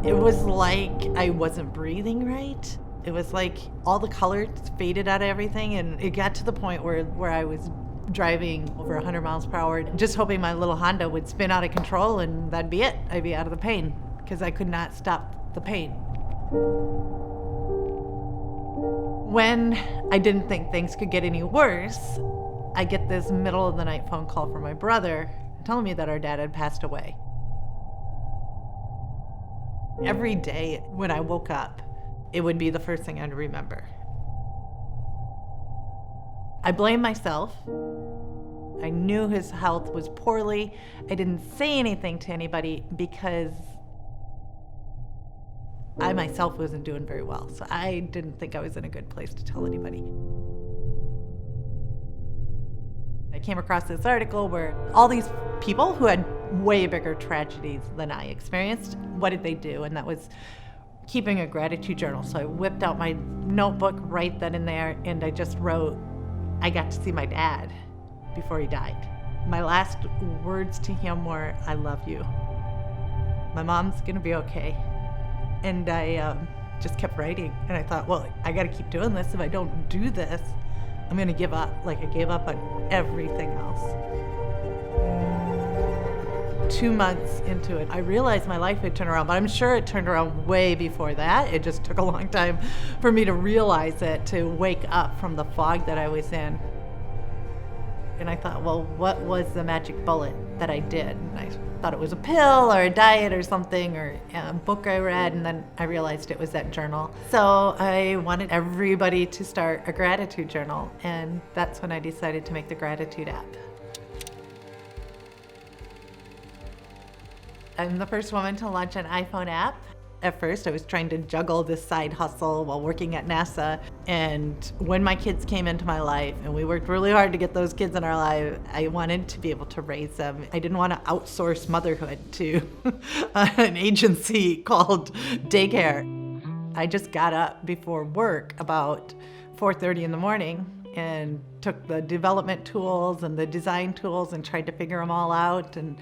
It was like I wasn't breathing right. It was like all the colors faded out of everything, and it got to the point where I was driving over 100 miles per hour, just hoping my little Honda would spin out of control and that'd be it. I'd be out of the pain because I could not stop the pain. When I didn't think things could get any worse, I get this middle of the night phone call from my brother telling me that our dad had passed away. Every day when I woke up, it would be the first thing I'd remember. I blamed myself. I knew his health was poorly. I didn't say anything to anybody because I myself wasn't doing very well. So I didn't think I was in a good place to tell anybody. I came across this article where all these people who had way bigger tragedies than I experienced, what did they do? And that was keeping a gratitude journal. So I whipped out my notebook right then and there, and I just wrote, I got to see my dad before he died. My last words to him were, I love you. My mom's gonna be okay. And I just kept writing, and I thought, well, I gotta keep doing this. If I don't do this, I'm gonna give up, like I gave up on everything else. 2 months into it, I realized my life had turned around, but I'm sure it turned around way before that. It just took a long time for me to realize it, to wake up from the fog that I was in. And I thought, well, what was the magic bullet that I did? And I thought it was a pill or a diet or something, or a book I read, and then I realized it was that journal. So I wanted everybody to start a gratitude journal, and that's when I decided to make the gratitude app. I'm the first woman to launch an iPhone app. At first, I was trying to juggle this side hustle while working at NASA. And when my kids came into my life, and we worked really hard to get those kids in our life, I wanted to be able to raise them. I didn't want to outsource motherhood to an agency called daycare. I just got up before work about 4:30 in the morning and took the development tools and the design tools and tried to figure them all out. And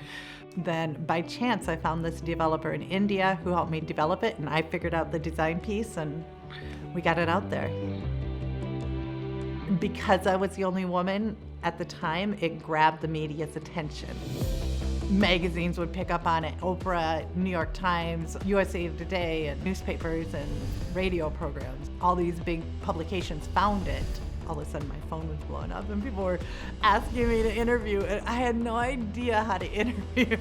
then by chance, I found this developer in India who helped me develop it, and I figured out the design piece, and we got it out there. Because I was the only woman at the time, it grabbed the media's attention. Magazines would pick up on it, Oprah, New York Times, USA Today, and newspapers and radio programs. All these big publications found it. All of a sudden my phone was blowing up and people were asking me to interview, and I had no idea how to interview.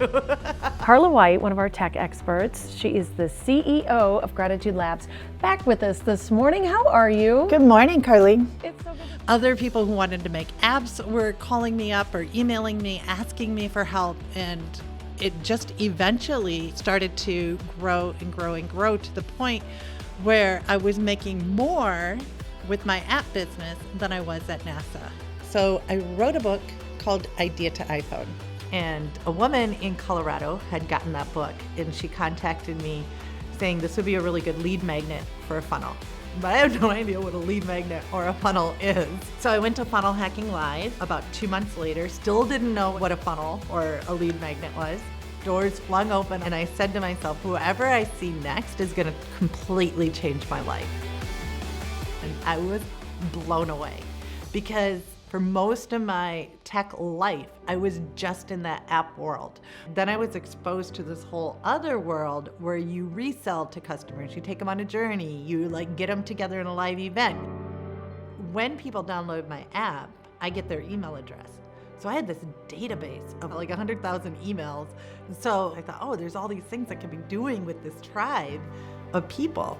Carla White, one of our tech experts, she is the CEO of Gratitude Labs, back with us this morning. How are you? Good morning, Carly. It's so good. Other people who wanted to make apps were calling me up or emailing me, asking me for help, and it just eventually started to grow and grow and grow to the point where I was making more with my app business than I was at NASA. So I wrote a book called Idea to iPhone. And a woman in Colorado had gotten that book, and she contacted me saying this would be a really good lead magnet for a funnel. But I have no idea what a lead magnet or a funnel is. So I went to Funnel Hacking Live about 2 months later, still didn't know what a funnel or a lead magnet was. Doors flung open, and I said to myself, whoever I see next is gonna completely change my life. And I was blown away because for most of my tech life, I was just in that app world. Then I was exposed to this whole other world where you resell to customers, you take them on a journey, you get them together in a live event. When people download my app, I get their email address. So I had this database of 100,000 emails. And so I thought, oh, there's all these things I could be doing with this tribe of people.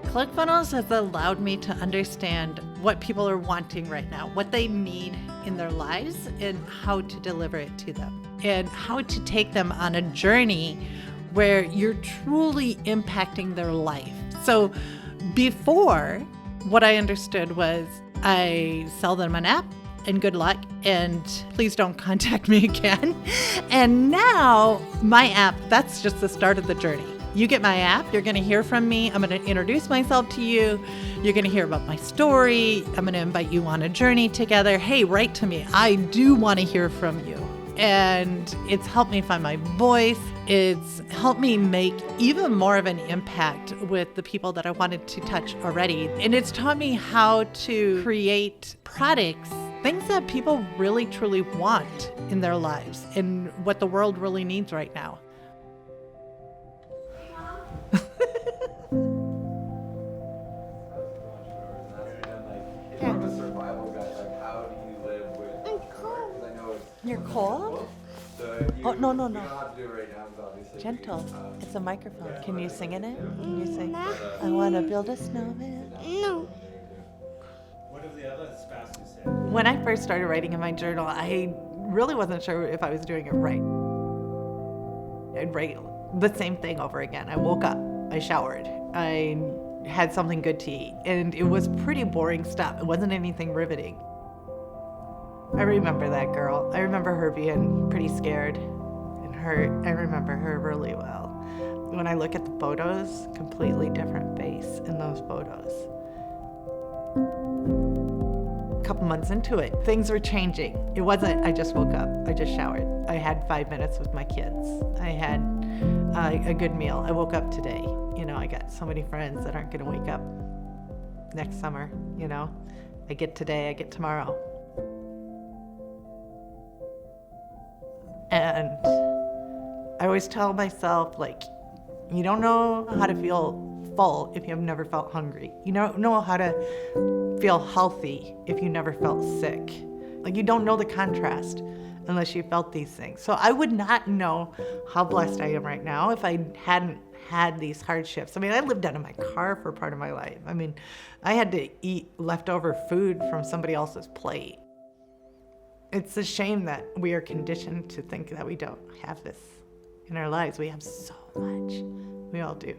ClickFunnels has allowed me to understand what people are wanting right now, what they need in their lives, and how to deliver it to them, and how to take them on a journey where you're truly impacting their life. So before, what I understood was I sell them an app and good luck, and please don't contact me again. And now my app, that's just the start of the journey. You get my app, you're gonna hear from me, I'm gonna introduce myself to you, you're gonna hear about my story, I'm gonna invite you on a journey together. Hey, write to me, I do wanna hear from you. And it's helped me find my voice. It's helped me make even more of an impact with the people that I wanted to touch already. And it's taught me how to create products, things that people really truly want in their lives and what the world really needs right now. I'm a survival guy. Like, how do you live with? I'm cold. Because I know it's. You're cold? So Oh, no. You don't have to do it right now, because obviously. Gentle. It's a microphone. Can you sing in it? Can you sing? I want to build a snowman. No. What are the other spouses say? When I first started writing in my journal, I really wasn't sure if I was doing it right. I'd write the same thing over again. I woke up, I showered, I had something good to eat, and it was pretty boring stuff. It wasn't anything riveting. I remember that girl. I remember her being pretty scared and hurt. I remember her really well. When I look at the photos, completely different face in those photos. A couple months into it, things were changing. It wasn't, I just woke up, I just showered. I had 5 minutes with my kids. I had a good meal. I woke up today. You know, I got so many friends that aren't gonna wake up next summer, you know. I get today, I get tomorrow. And I always tell myself, like, you don't know how to feel full if you've never felt hungry. You don't know how to feel healthy if you never felt sick. Like, you don't know the contrast unless you felt these things. So I would not know how blessed I am right now if I hadn't had these hardships. I mean, I lived out of my car for part of my life. I mean, I had to eat leftover food from somebody else's plate. It's a shame that we are conditioned to think that we don't have this in our lives. We have so much. We all do.